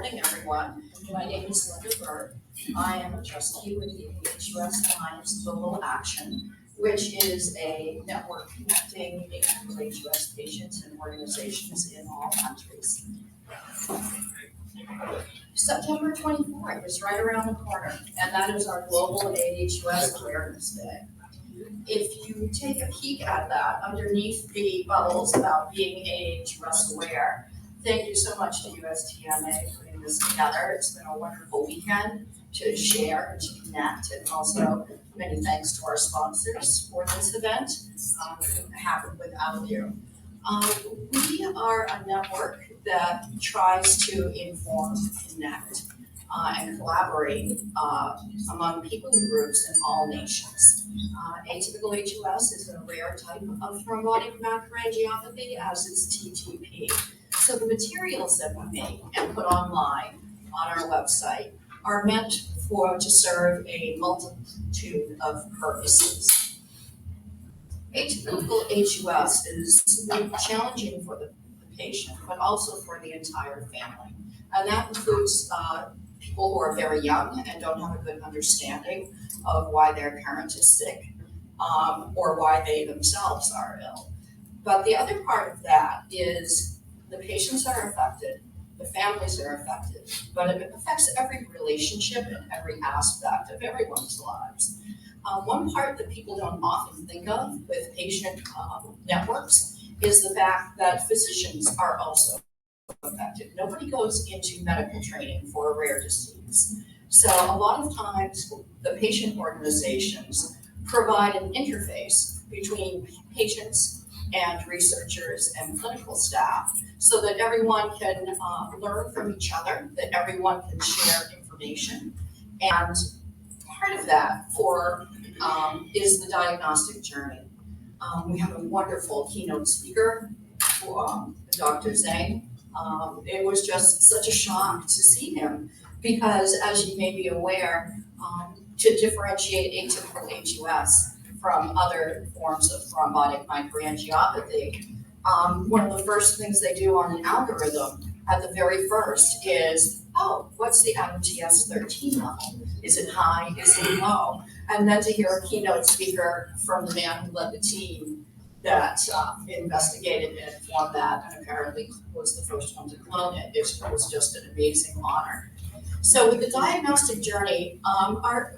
Morning, everyone. My name is Linda Bird. I am a trustee with the aHUS Alliance Global Action, which is a network connecting aHUS patients and organizations in all countries. September 24th is right around the corner, and that is our Global aHUS Awareness Day. If you take a peek at that, underneath the bubbles about being aHUS aware, thank you so much to USTMA for putting this together. It's been a wonderful weekend to share and to connect, and also many thanks to our sponsors for this event. It couldn't happen without you. We are a network that tries to inform, connect, and collaborate among people and groups in all nations. Atypical aHUS is a rare type of thrombotic macroangiopathy, as is TTP. So the materials that we make and put online on our website are meant to serve a multitude of purposes. Atypical aHUS is challenging for the patient, but also for the entire family. And that includes people who are very young and don't have a good understanding of why their parent is sick or why they themselves are ill. But the other part of that is the patients are affected, the families are affected, but it affects every relationship and every aspect of everyone's lives. One part that people don't often think of with patient networks is the fact that physicians are also affected. Nobody goes into medical training for a rare disease. So a lot of times the patient organizations provide an interface between patients and researchers and clinical staff so that everyone can learn from each other, that everyone can share information. And part of that is the diagnostic journey. We have a wonderful keynote speaker, Dr. Zhang. It was just such a shock to see him because, as you may be aware, to differentiate atypical aHUS from other forms of thrombotic microangiopathy, one of the first things they do on an algorithm at the very first is, what's the MTS 13 level? Is it high? Is it low? And then to hear a keynote speaker from the man who led the team that investigated it, formed that, and apparently was the first one to clone it. It was just an amazing honor. So with the diagnostic journey,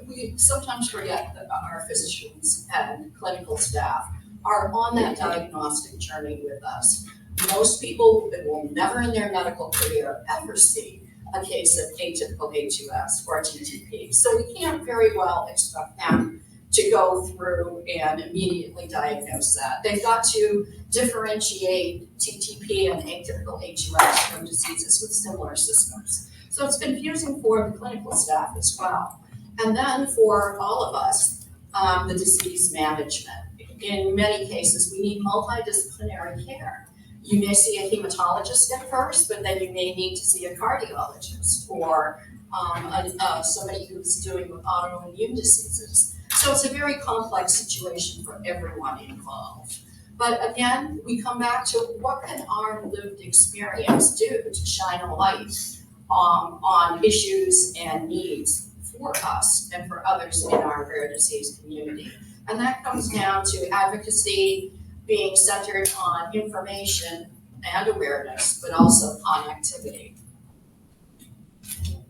we sometimes forget that our physicians and clinical staff are on that diagnostic journey with us. Most people will never in their medical career ever see a case of atypical aHUS or TTP. So we can't very well expect them to go through and immediately diagnose that. They've got to differentiate TTP and atypical aHUS from diseases with similar systems. So it's confusing for the clinical staff as well. And then for all of us, the disease management. In many cases, we need multidisciplinary care. You may see a hematologist at first, but then you may need to see a cardiologist or somebody who's doing with autoimmune diseases. So it's a very complex situation for everyone involved. But again, we come back to what can our lived experience do to shine a light on issues and needs for us and for others in our rare disease community. And that comes down to advocacy being centered on information and awareness, but also connectivity.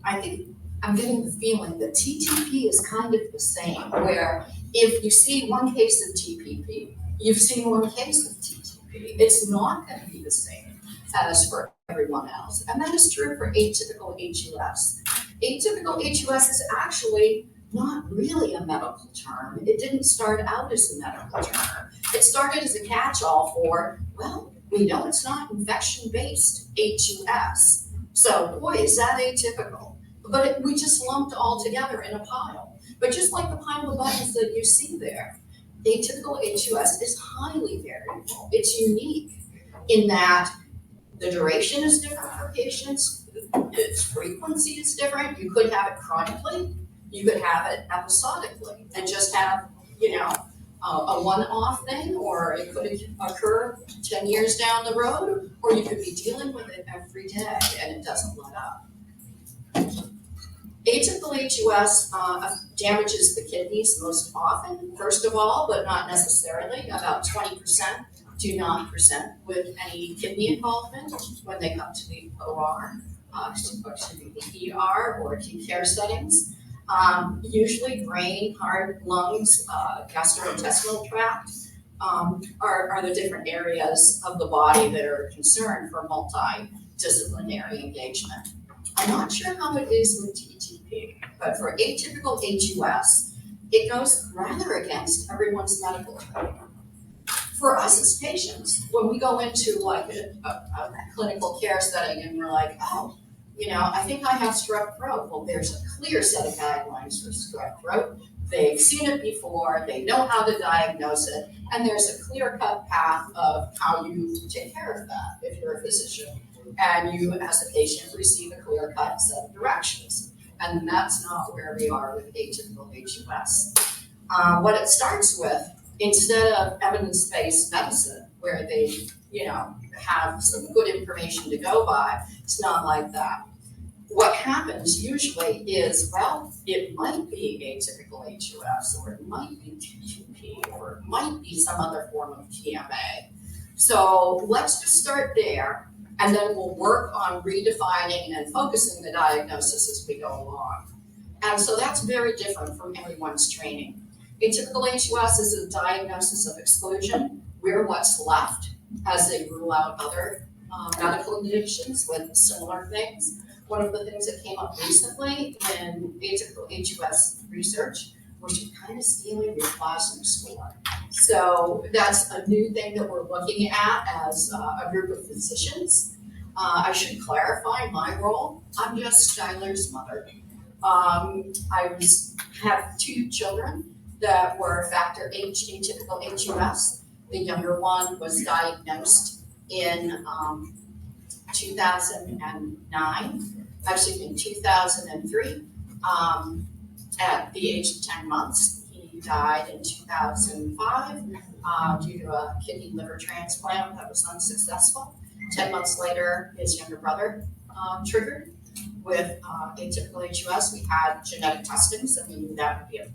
I think I'm getting the feeling that TTP is kind of the same, where if you see one case of TPP, you've seen one case of TTP. It's not going to be the same as for everyone else. And that is true for atypical aHUS. Atypical aHUS is actually not really a medical term. It didn't start out as a medical term. It started as a catch-all for, we know it's not infection-based aHUS. So, boy, is that atypical. But we just lumped all together in a pile. But just like the pile of buttons that you see there, atypical aHUS is highly variable. It's unique in that the duration is different for patients, its frequency is different. You could have it chronically, you could have it episodically and just have, a one-off thing, or it could occur 10 years down the road, or you could be dealing with it every day and it doesn't let up. Atypical HUS damages the kidneys most often, first of all, but not necessarily. About 20% do not present with any kidney involvement when they come to the OR, to the ER or acute care settings. Usually brain, heart, lungs, gastrointestinal tract are the different areas of the body that are concerned for multidisciplinary engagement. I'm not sure how it is with TTP, but for atypical HUS, it goes rather against everyone's medical training. For us as patients, when we go into like a clinical care setting and we're like, oh, I think I have strep throat. Well, there's a clear set of guidelines for strep throat. They've seen it before, they know how to diagnose it, and there's a clear-cut path of how you take care of that if you're a physician. And you, as a patient, receive a clear-cut set of directions. And that's not where we are with atypical HUS. What it starts with, instead of evidence-based medicine, where they, have some good information to go by, it's not like that. What happens usually is, well, it might be atypical HUS, or it might be TTP, or it might be some other form of TMA. So let's just start there, and then we'll work on redefining and focusing the diagnosis as we go along. And so that's very different from everyone's training. Atypical HUS is a diagnosis of exclusion. We're what's left as they rule out other medical conditions with similar things. One of the things that came up recently in atypical HUS research was kind of stealing your plasma score. So that's a new thing that we're looking at as a group of physicians. I should clarify my role. I'm just Skylar's mother. I have two children that were factor H atypical HUS. The younger one was diagnosed in 2009, actually in 2003, at the age of 10 months. He died in 2005 due to a kidney liver transplant that was unsuccessful. 10 months later, his younger brother triggered with atypical HUS. We had genetic testing, so we knew that would be a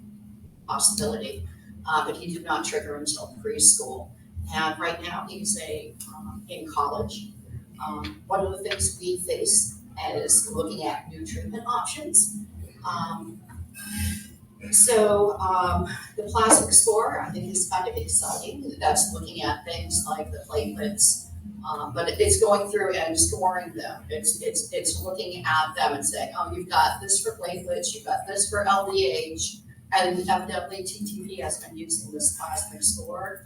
possibility, but he did not trigger until preschool. And right now he's in college. One of the things we face is looking at new treatment options. The plasma score, I think, is kind of exciting. That's looking at things like the platelets, but it's going through and scoring them. It's looking at them and saying, oh, you've got this for platelets, you've got this for LDH, and evidently TTP has been using this plasma score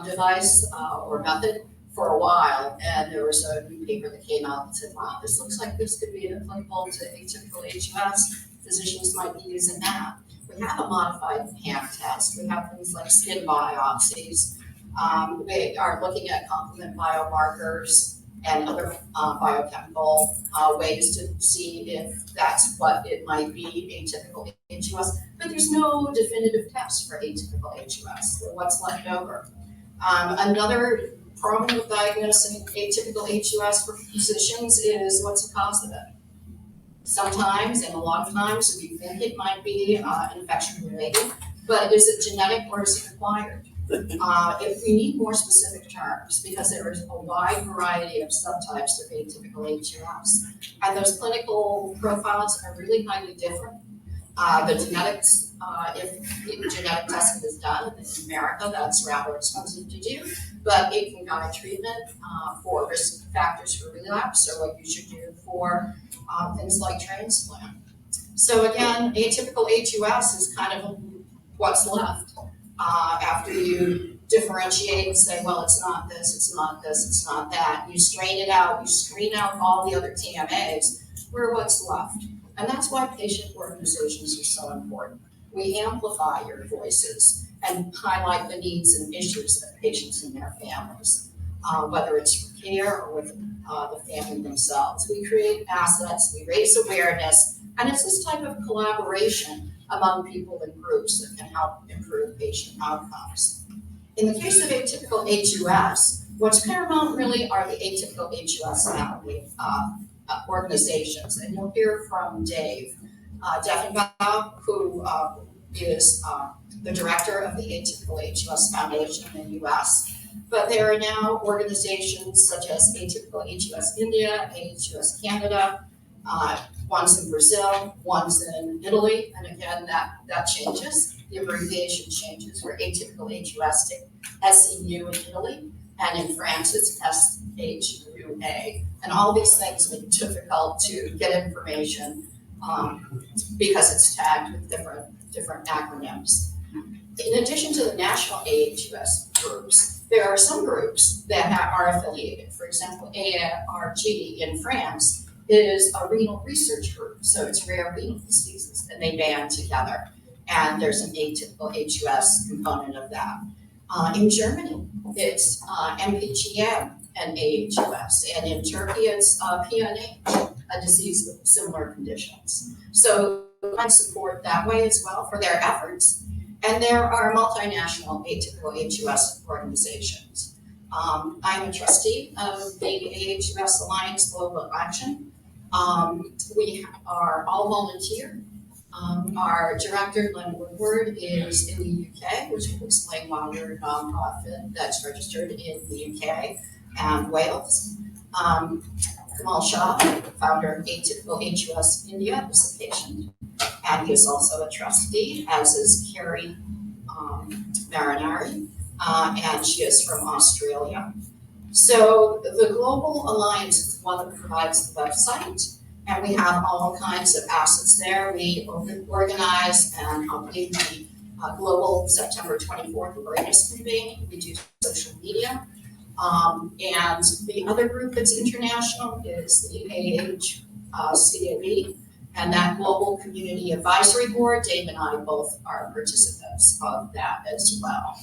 device or method for a while, and there was a new paper that came out that said, wow, this looks like this could be applicable to atypical HUS. Physicians might be using that. We have a modified PAM test. We have things like skin biopsies. We are looking at complement biomarkers and other biochemical ways to see if that's what it might be, atypical HUS. But there's no definitive test for atypical HUS, so what's left over. Another problem with diagnosing atypical HUS for physicians is what's the cause of it. Sometimes, and a lot of times, we think it might be infection related, but is it genetic or is it acquired? If we need more specific terms, because there is a wide variety of subtypes of atypical HUS, and those clinical profiles are really highly different. The genetics, if genetic testing is done in America, that's rather expensive to do, but it can guide treatment for risk factors for relapse, or what you should do for things like transplant. So again, atypical HUS is kind of what's left after you differentiate and say, well, it's not this, it's not this, it's not that. You strain it out, you screen out all the other TMAs, we're what's left. And that's why patient organizations are so important. We amplify your voices and highlight the needs and issues of patients and their families, whether it's for care or with the family themselves. We create assets, we raise awareness, and it's this type of collaboration among people and groups that can help improve patient outcomes. In the case of atypical HUS, what's paramount really are the atypical HUS family organizations, and you'll hear from Dave Defenbaugh, who is the director of the Atypical aHUS Foundation in the US. But there are now organizations such as Atypical aHUS India, aHUS Canada, one's in Brazil, one's in Italy, and again, that changes. The abbreviation changes. For Atypical aHUS to SEU in Italy, and in France it's SHUA. And all these things make it difficult to get information because it's tagged with different acronyms. In addition to the national aHUS groups, there are some groups that are affiliated. For example, ARG in France is a renal research group, so it's rare renal diseases, and they band together. And there's an atypical aHUS component of that. In Germany, it's MPGM and aHUS, and in Turkey, it's PNH, a disease with similar conditions. So we find support that way as well for their efforts. And there are multinational atypical aHUS organizations. I'm a trustee of the aHUS Alliance Global Action. We are all volunteer. Our director, Glenn Woodward, is in the UK, which will explain why we're a nonprofit that's registered in the UK and Wales. Kamal Shah, founder of Atypical aHUS India, is a patient, and he is also a trustee, as is Carrie Marinari, and she is from Australia. So the Global Alliance is the one that provides the website, and we have all kinds of assets there. We organize and lead the Global September 24th Awareness Campaign. We do social media. And the other group that's international is the AHCAB, and that Global Community Advisory Board. Dave and I both are participants of that as well.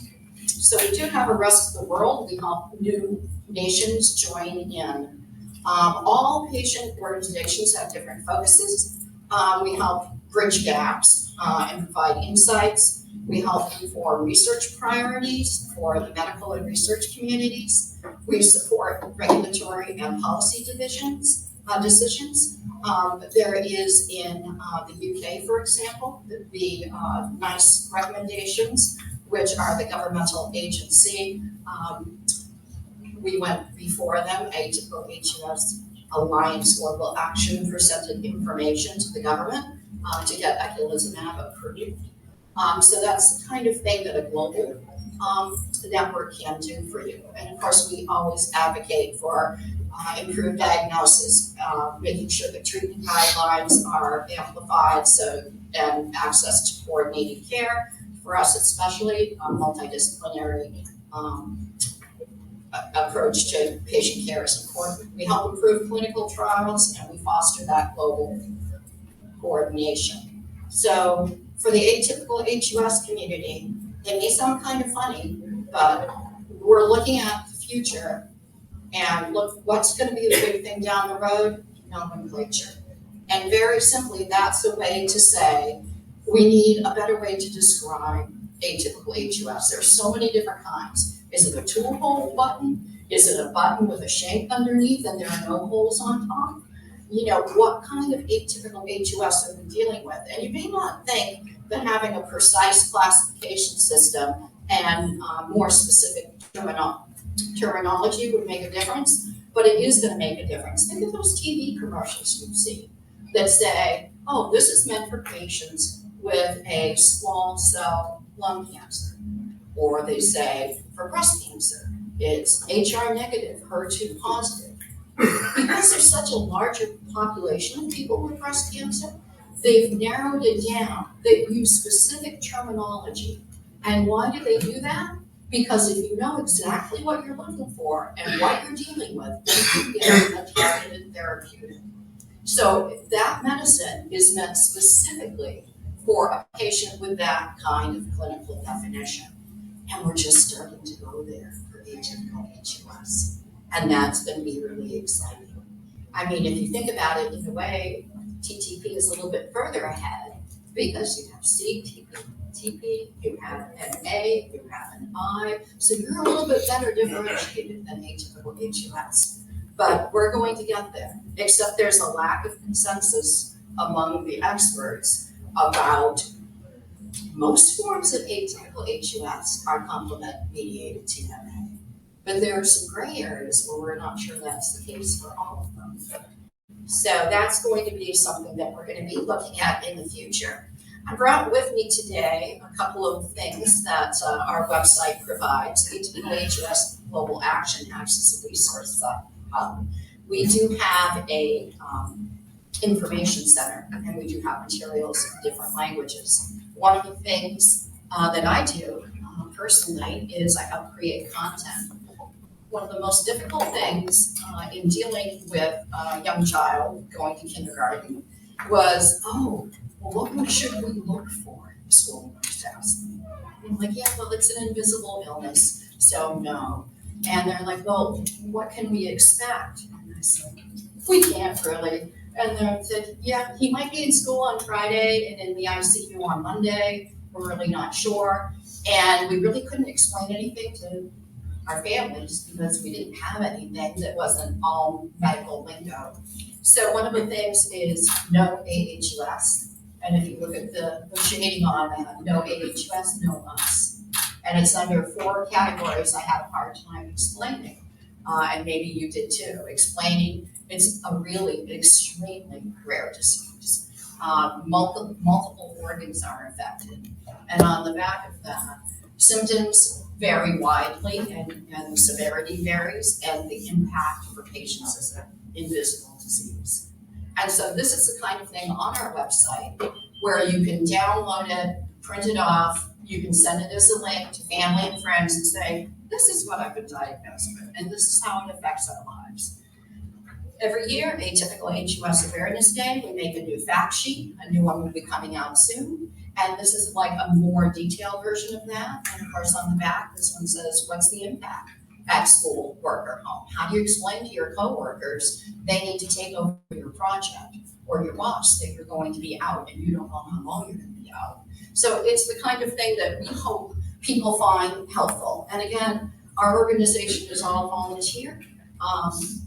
So we do have a rest of the world. We help new nations join in. All patient organizations have different focuses. We help bridge gaps and provide insights. We help inform research priorities for the medical and research communities. We support regulatory and policy decisions. There is in the UK, for example, the NICE recommendations, which are the governmental agency. We went before them. Atypical aHUS Alliance Global Action presented information to the government to get eculizumab approved. So that's the kind of thing that a global network can do for you. And of course, we always advocate for improved diagnosis, making sure that treatment guidelines are amplified, and access to coordinated care. For us especially, a multidisciplinary approach to patient care is important. We help improve clinical trials, and we foster that global coordination. So for the atypical aHUS community, it may sound kind of funny, but we're looking at the future, and look, what's going to be the big thing down the road? Nomenclature. And very simply, that's a way to say we need a better way to describe atypical aHUS. There's so many different kinds. Is it a tool hole button? Is it a button with a shape underneath and there are no holes on top? You know, what kind of atypical aHUS are we dealing with? And you may not think that having a precise classification system and more specific terminology would make a difference, but it is going to make a difference. Think of those TV commercials you've seen that say, oh, this is meant for patients with a small cell lung cancer. Or they say, for breast cancer, it's HR negative, HER2 positive. Because there's such a larger population of people with breast cancer, they've narrowed it down. They use specific terminology. And why do they do that? Because if you know exactly what you're looking for and what you're dealing with, you can get a targeted therapeutic. So that medicine is meant specifically for a patient with that kind of clinical definition. And we're just starting to go there for atypical aHUS. And that's going to be really exciting. I mean, if you think about it in a way, TTP is a little bit further ahead because you have CTP, you have an A, you have an I. So you're a little bit better differentiated than atypical aHUS. But we're going to get there, except there's a lack of consensus among the experts about most forms of atypical HUS are complement-mediated TMA. But there are some gray areas where we're not sure that's the case for all of them. So that's going to be something that we're going to be looking at in the future. I brought with me today a couple of things that our website provides. The Atypical HUS Global Action acts as a resource hub. We do have a information center, and we do have materials in different languages. One of the things that I do personally is I help create content. One of the most difficult things in dealing with a young child going to kindergarten was, what should we look for? The school nurse asked me. I'm like, yeah, well, it's an invisible illness, so no. And they're like, well, what can we expect? And I said, we can't really. And they said, yeah, he might be in school on Friday and in the ICU on Monday. We're really not sure. And we really couldn't explain anything to our families because we didn't have anything that wasn't all medical lingo. So one of the things is no aHUS. And if you look at the shading on that, no aHUS, no US. And it's under 4 categories I had a hard time explaining. And maybe you did too, explaining it's a really extremely rare disease. Multiple organs are affected. And on the back of that, symptoms vary widely and the severity varies, and the impact for patients is an invisible disease. And so this is the kind of thing on our website where you can download it, print it off, you can send it as a link to family and friends and say, this is what I've been diagnosed with, and this is how it affects our lives. Every year, Atypical HUS Awareness Day, we make a new fact sheet. A new one will be coming out soon. And this is like a more detailed version of that. And of course, on the back, this one says, what's the impact at school, work, or home? How do you explain to your coworkers they need to take over your project, or your boss that you're going to be out and you don't know how long you're going to be out? So it's the kind of thing that we hope people find helpful. And again, our organization is all volunteer.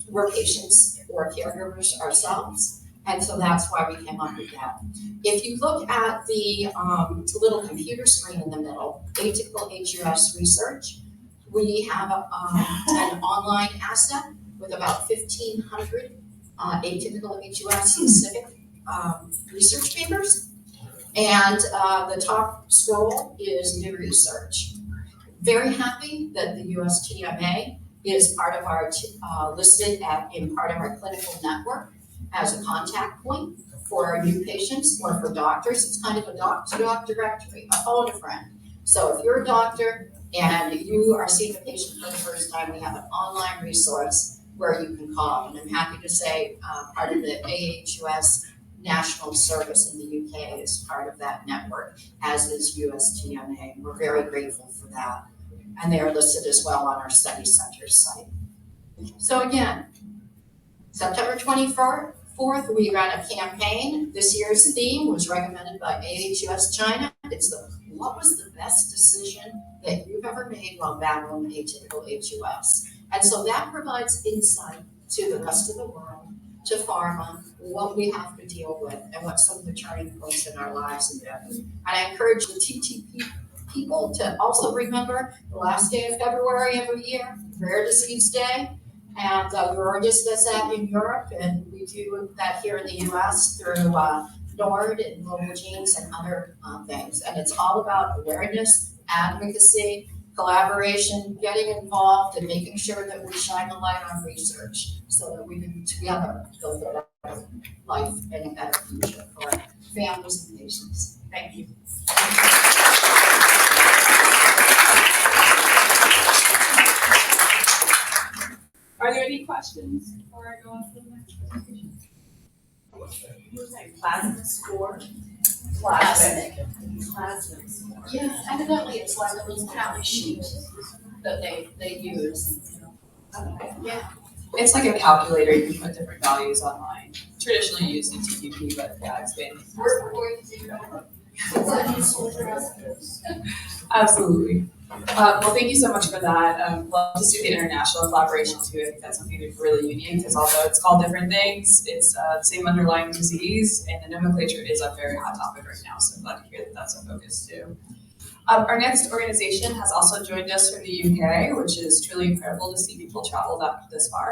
We're patients or caregivers ourselves, and so that's why we came up with that. If you look at the little computer screen in the middle, Atypical HUS Research, we have an online asset with about 1,500 atypical HUS specific research papers, and the top scroll is new research. Very happy that the USTMA is part of our listed in part of our clinical network as a contact point for our new patients or for doctors. It's kind of a doc-to-doc directory, a phone a friend. So if you're a doctor and you are seeing a patient for the first time, we have an online resource where you can call. And I'm happy to say part of the aHUS national service in the UK is part of that network, as is USTMA. We're very grateful for that. And they are listed as well on our study center site. So again, September 24th, we ran a campaign. This year's theme was recommended by aHUS China. It's what was the best decision that you've ever made while battling atypical HUS? And so that provides insight to the rest of the world, to pharma, what we have to deal with, and what some of the turning points in our lives have been. And I encourage the TTP people to also remember the last day of February every year, Rare Disease Day. And we're just as that in Europe, and we do that here in the US through NORD and Global Genes and other things. And it's all about awareness, advocacy, collaboration, getting involved, and making sure that we shine a light on research so that we can together build a better life and a better future for our families and patients. Thank you. Are there any questions before I go on to the next presentation? Plasma score? Plasma score. Yeah, evidently it's like a little tally sheet that they use. Yeah. It's like a calculator, you can put different values online. Traditionally used in TPP, but yeah, it's been. We're going to do Absolutely. Well, thank you so much for that. Love to see the international collaboration too. I think that's something that's really unique because although it's called different things, it's the same underlying disease, and the nomenclature is a very hot topic right now. So I'm glad to hear that that's a focus too. Our next organization has also joined us from the UK, which is truly incredible to see people travel this far.